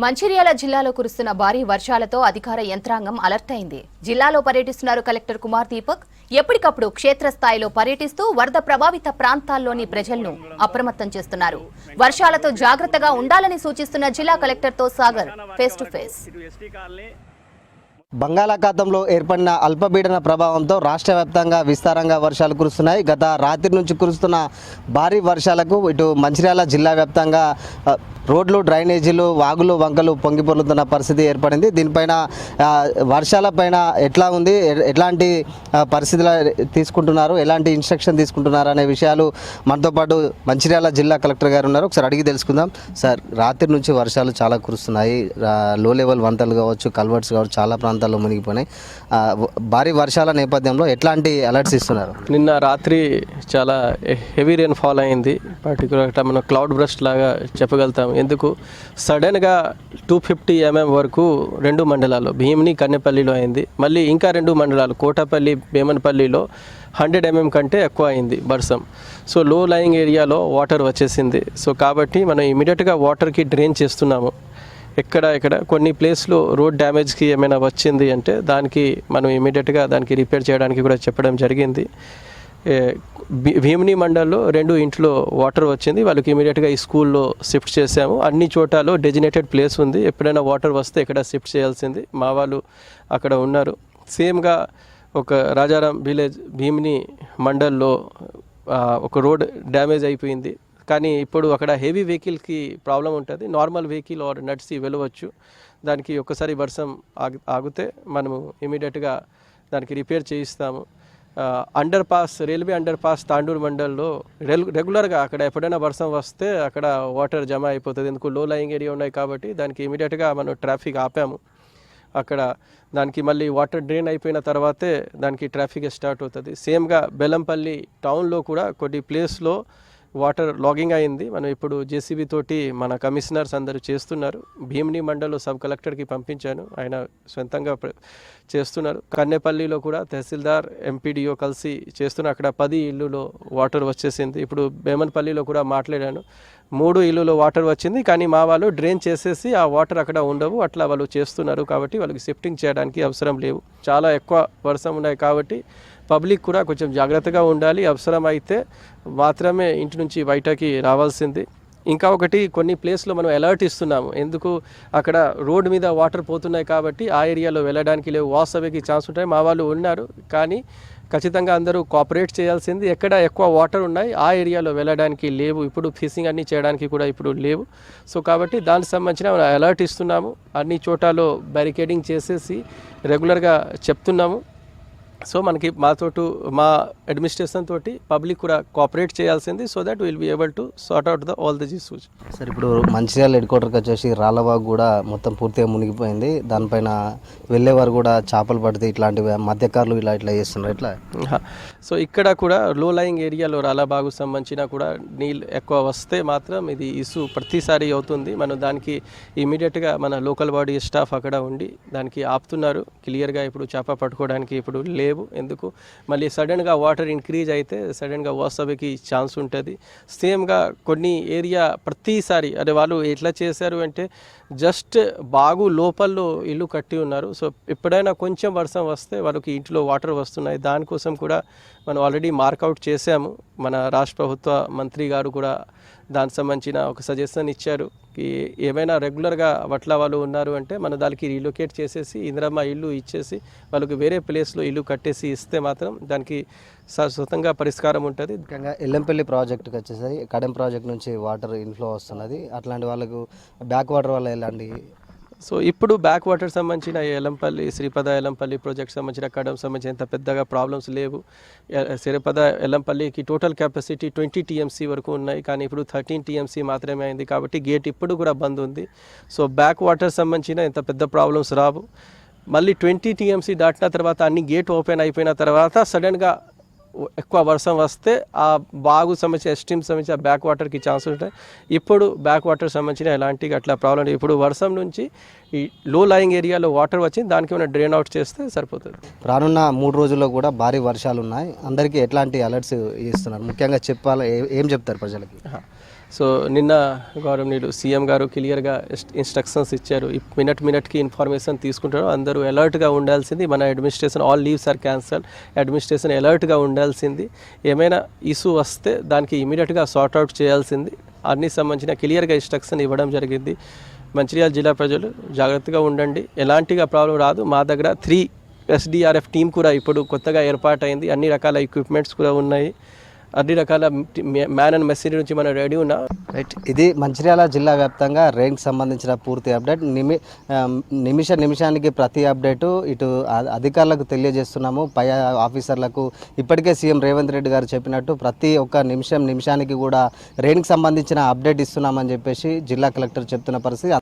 మంచిర్యాల జిల్లాలో కురుస్తున్న భారీ వర్షాలతో అధికార యంత్రాంగం అలర్ట్ అయింది. జిల్లాలో పర్యటిస్తున్నారు కలెక్టర్ కుమార్ దీపక్. ఎప్పటికప్పుడు క్షేత్రస్థాయిలో పర్యటిస్తూ వరద ప్రభావిత ప్రాంతాల్లోని ప్రజలను అప్రమత్తం చేస్తున్నారు. వర్షాలతో జాగ్రత్తగా ఉండాలని సూచిస్తున్న జిల్లా కలెక్టర్తో సాగర్ ఫేస్ టు ఫేస్. బంగాళాఖాతంలో ఏర్పడిన అల్పపీడన ప్రభావంతో రాష్ట్ర వ్యాప్తంగా విస్తారంగా వర్షాలు కురుస్తున్నాయి. గత రాత్రి నుంచి కురుస్తున్న భారీ వర్షాలకు ఇటు మంచిర్యాల జిల్లా వ్యాప్తంగా రోడ్లు, డ్రైనేజీలు, వాగులు, వంకలు పొంగిపొర్లుతున్న పరిస్థితి ఏర్పడింది. దీనిపైన వర్షాలపైన ఎట్లా ఉంది, ఎట్లాంటి పరిస్థితులు తీసుకుంటున్నారు, ఎలాంటి ఇన్స్ట్రక్షన్ తీసుకుంటున్నారు అనే విషయాలు మనతో పాటు మంచిర్యాల జిల్లా కలెక్టర్ గారు ఉన్నారు. ఒకసారి అడిగి తెలుసుకుందాం. సార్, రాత్రి నుంచి వర్షాలు చాలా కురుస్తున్నాయి. లో లెవెల్ వంతలు కావచ్చు, కల్వర్ట్స్ కావచ్చు, చాలా ప్రాంతాల్లో మునిగిపోయినాయి. భారీ వర్షాల నేపథ్యంలో ఎట్లాంటి అలర్ట్స్ ఇస్తున్నారు? నిన్న రాత్రి చాలా హెవీ రెయిన్ ఫాల్ అయింది. పర్టికులర్గా మనం క్లౌడ్ బ్రస్ట్ లాగా చెప్పగలుగుతాం. ఎందుకు సడన్గా 250 mm వరకు 2 మండలాల్లో భీమిని, కన్నెపల్లిలో అయింది. మళ్ళీ ఇంకా 2 మండలాలు కోటపల్లి, బేమన్పల్లిలో 100 mm కంటే ఎక్కువ అయింది వర్షం. సో లో లయింగ్ ఏరియాలో వాటర్ వచ్చేసింది. సో కాబట్టి మనం ఇమీడియట్గా వాటర్కి డ్రైన్ చేస్తున్నాము. ఎక్కడ కొన్ని ప్లేస్లో రోడ్ డ్యామేజ్కి ఏమైనా వచ్చింది అంటే దానికి మనం ఇమీడియట్గా దానికి రిపేర్ చేయడానికి కూడా చెప్పడం జరిగింది. భీమిని మండల్లో 2 ఇంట్లో వాటర్ వచ్చింది. వాళ్ళకి ఇమీడియట్గా ఈ స్కూల్లో షిఫ్ట్ చేసాము. అన్ని చోటాలో డెజినేటెడ్ ప్లేస్ ఉంది. ఎప్పుడైనా వాటర్ వస్తే ఇక్కడ షిఫ్ట్ చేయాల్సింది. మా వాళ్ళు అక్కడ ఉన్నారు. సేమ్గా ఒక రాజారాం విలేజ్ భీమిని మండల్లో ఒక రోడ్ డ్యామేజ్ అయిపోయింది. కానీ ఇప్పుడు అక్కడ హెవీ వెహికల్కి ప్రాబ్లం ఉంటుంది. నార్మల్ వెహికల్ ఆర్ నడిచి వెళ్ళవచ్చు. దానికి ఒక్కసారి వర్షం ఆగితే మనము ఇమీడియట్గా దానికి రిపేర్ చేయిస్తాము. Under pass, railway under pass Tandur మండల్లో రెగ్యులర్గా అక్కడ ఎప్పుడైనా వర్షం వస్తే అక్కడ వాటర్ జమ అయిపోతుంది. ఎందుకు లో లయింగ్ ఏరియా ఉన్నాయి కాబట్టి దానికి ఇమీడియట్గా మనం ట్రాఫిక్ ఆపాము. అక్కడ దానికి మళ్ళీ వాటర్ డ్రైన్ అయిపోయిన తర్వాతే దానికి ట్రాఫిక్ స్టార్ట్ అవుతుంది. సేమ్గా బెల్లంపల్లి టౌన్లో కూడా కొన్ని ప్లేస్లో వాటర్ లాగింగ్ అయింది. మనం ఇప్పుడు జేసీబీ తోటి మన కమిషనర్స్ అందరూ చేస్తున్నారు. భీమిని మండల్లో సబ్ కలెక్టర్కి పంపించాను, ఆయన సొంతంగా చేస్తున్నారు. కన్నెపల్లిలో కూడా తహసీల్దార్, ఎంపీడీఓ కలిసి చేస్తున్నారు. అక్కడ 10 ఇళ్ళులో వాటర్ వచ్చేసింది. ఇప్పుడు బేమన్పల్లిలో కూడా మాట్లాడాను, 3 ఇళ్ళులో వాటర్ వచ్చింది. కానీ మా వాళ్ళు డ్రైన్ చేసేసి ఆ వాటర్ అక్కడ ఉండవు, అట్లా వాళ్ళు చేస్తున్నారు. కాబట్టి వాళ్ళకి షిఫ్టింగ్ చేయడానికి అవసరం లేవు. చాలా ఎక్కువ వర్షం ఉన్నాయి కాబట్టి పబ్లిక్ కూడా కొంచెం జాగ్రత్తగా ఉండాలి. అవసరమైతే మాత్రమే ఇంటి నుంచి బయటకి రావాల్సింది. ఇంకా ఒకటి, కొన్ని ప్లేస్లో మనం అలర్ట్ ఇస్తున్నాము. ఎందుకు అక్కడ రోడ్డు మీద వాటర్ పోతున్నాయి కాబట్టి ఆ ఏరియాలో వెళ్ళడానికి లేవు, వాష్ అవేకి ఛాన్స్ ఉంటాయి. మా వాళ్ళు ఉన్నారు, కానీ ఖచ్చితంగా అందరూ కోఆపరేట్ చేయాల్సింది. ఎక్కడ ఎక్కువ వాటర్ ఉన్నాయి ఆ ఏరియాలో వెళ్ళడానికి లేవు. ఇప్పుడు ఫిషింగ్ అన్నీ చేయడానికి కూడా ఇప్పుడు లేవు. సో కాబట్టి దానికి సంబంధించిన మనం అలర్ట్ ఇస్తున్నాము. అన్ని చోటాలో బ్యారికేడింగ్ చేసేసి రెగ్యులర్గా చెప్తున్నాము. సో మనకి మా అడ్మినిస్ట్రేషన్ తోటి పబ్లిక్ కూడా కోఆపరేట్ చేయాల్సింది. So that will be able to sort out all the issues. Sir, ఇప్పుడు మంచిర్యాల హెడ్ క్వార్టర్కి వచ్చేసి రాళ్ళవాగు కూడా మొత్తం పూర్తిగా మునిగిపోయింది. దానిపైన వెళ్ళేవారు కూడా చేపలు పడితే ఇట్లాంటివి మధ్యకారులు ఇట్లా చేస్తున్నారు. ఇట్లా సో ఇక్కడ కూడా లో లయింగ్ ఏరియాలో రాళ్ళబాగు సంబంధించిన కూడా నీళ్ళు ఎక్కువ వస్తే మాత్రం ఇది ఇష్యూ ప్రతిసారి అవుతుంది. మనం దానికి ఇమీడియట్గా మన లోకల్ బాడీ స్టాఫ్ అక్కడ ఉండి దానికి ఆపుతున్నారు. క్లియర్గా ఇప్పుడు చేప పట్టుకోవడానికి ఇప్పుడు లేవు. ఎందుకు మళ్ళీ సడన్గా వాటర్ ఇంక్రీజ్ అయితే సడన్గా వాసవికి ఛాన్స్ ఉంటుంది. సేమ్గా కొన్ని ఏరియా ప్రతిసారి అదే వాళ్ళు ఎట్లా చేశారు అంటే జస్ట్ బాగు లోపల్లో ఇల్లు కట్టి ఉన్నారు. సో ఎప్పుడైనా కొంచెం వర్షం వస్తే వాళ్ళకి ఇంట్లో వాటర్ వస్తున్నాయి. దానికోసం కూడా మనం ఆల్రెడీ మార్కౌట్ చేసాము. మన రాష్ట్ర ప్రభుత్వ మంత్రి గారు కూడా దానికి సంబంధించిన ఒక సజెషన్ ఇచ్చారు. ఏమైనా రెగ్యులర్గా వట్ల వాళ్ళు ఉన్నారు అంటే మనం దానికి రీలొకేట్ చేసేసి ఇందిరమ్మ ఇల్లు ఇచ్చేసి వాళ్ళకి వేరే ప్లేస్లో ఇల్లు కట్టేసి ఇస్తే మాత్రం దానికి శాశ్వతంగా పరిష్కారం ఉంటుంది. ముఖ్యంగా ఎల్లంపల్లి ప్రాజెక్టుకి వచ్చేసరి కడెం ప్రాజెక్ట్ నుంచి వాటర్ ఇన్ఫ్లో వస్తున్నది. అట్లాంటి వాళ్ళకు బ్యాక్ వాటర్ వల్ల ఎలాంటి సో ఇప్పుడు బ్యాక్ వాటర్ సంబంధించిన ఎల్లంపల్లి, శ్రీపద ఎల్లంపల్లి ప్రాజెక్ట్ సంబంధించిన కడం సంబంధించిన ఎంత పెద్దగా ప్రాబ్లమ్స్ లేవు. శ్రీపద ఎల్లంపల్లికి టోటల్ కెపాసిటీ 20 TMC వరకు ఉన్నాయి, కానీ ఇప్పుడు 13 TMC మాత్రమే అయింది. కాబట్టి గేట్ ఇప్పుడు కూడా బంద్ ఉంది. సో బ్యాక్ వాటర్ సంబంధించిన ఎంత పెద్ద ప్రాబ్లమ్స్ రావు. మళ్ళీ 20 TMC దాటిన తర్వాత అన్ని గేట్ ఓపెన్ అయిపోయిన తర్వాత సడన్గా ఎక్కువ వర్షం వస్తే ఆ బాగు సంబంధించిన ఎస్టీమ్ సంబంధించిన బ్యాక్ వాటర్కి ఛాన్స్ ఉంటాయి. ఇప్పుడు బ్యాక్ వాటర్ సంబంధించిన ఎలాంటి అట్లా ప్రాబ్లం. ఇప్పుడు వర్షం నుంచి ఈ లో లయింగ్ ఏరియాలో వాటర్ వచ్చింది, దానికి ఏమైనా డ్రైన్ అవుట్ చేస్తే సరిపోతుంది. రానున్న 3 రోజుల్లో కూడా భారీ వర్షాలు ఉన్నాయి. అందరికీ ఎట్లాంటి అలర్ట్స్ ఇస్తున్నారు? ముఖ్యంగా చెప్పాలి, ఏం చెప్తారు ప్రజలకి? సో నిన్న గౌరవనీయులు సీఎం గారు క్లియర్గా ఇన్స్ట్రక్షన్స్ ఇచ్చారు. మినిట్కి ఇన్ఫర్మేషన్ తీసుకుంటారు. అందరూ అలర్ట్గా ఉండాల్సింది. మన administration all leaves are cancel. Administration అలర్ట్గా ఉండాల్సింది. ఏమైనా ఇష్యూ వస్తే దానికి ఇమీడియట్గా సార్ట్అవుట్ చేయాల్సింది. అన్ని సంబంధించిన క్లియర్గా ఇన్స్ట్రక్షన్ ఇవ్వడం జరిగింది. మంచిర్యాల జిల్లా ప్రజలు జాగ్రత్తగా ఉండండి. ఎలాంటిగా ప్రాబ్లం రాదు. మా దగ్గర 3 SDRF టీం కూడా ఇప్పుడు కొత్తగా ఏర్పాటైంది. అన్ని రకాల ఎక్విప్మెంట్స్ కూడా ఉన్నాయి. అన్ని రకాల మ్యాన్ అండ్ మెషినరీ నుంచి మనం రెడీ ఉన్నాం. రైట్, ఇది మంచిర్యాల జిల్లా వ్యాప్తంగా రెయిన్కి సంబంధించిన పూర్తి అప్డేట్. నిమిషానికి ప్రతి అప్డేటు ఇటు అధికారులకు తెలియజేస్తున్నాము. పై ఆఫీసర్లకు ఇప్పటికే సీఎం రేవంత్ రెడ్డి గారు చెప్పినట్టు ప్రతి ఒక్క నిమిషానికి కూడా రెయిన్కి సంబంధించిన అప్డేట్ ఇస్తున్నామని చెప్పేసి జిల్లా కలెక్టర్ చెప్తున్న పరిస్థితి.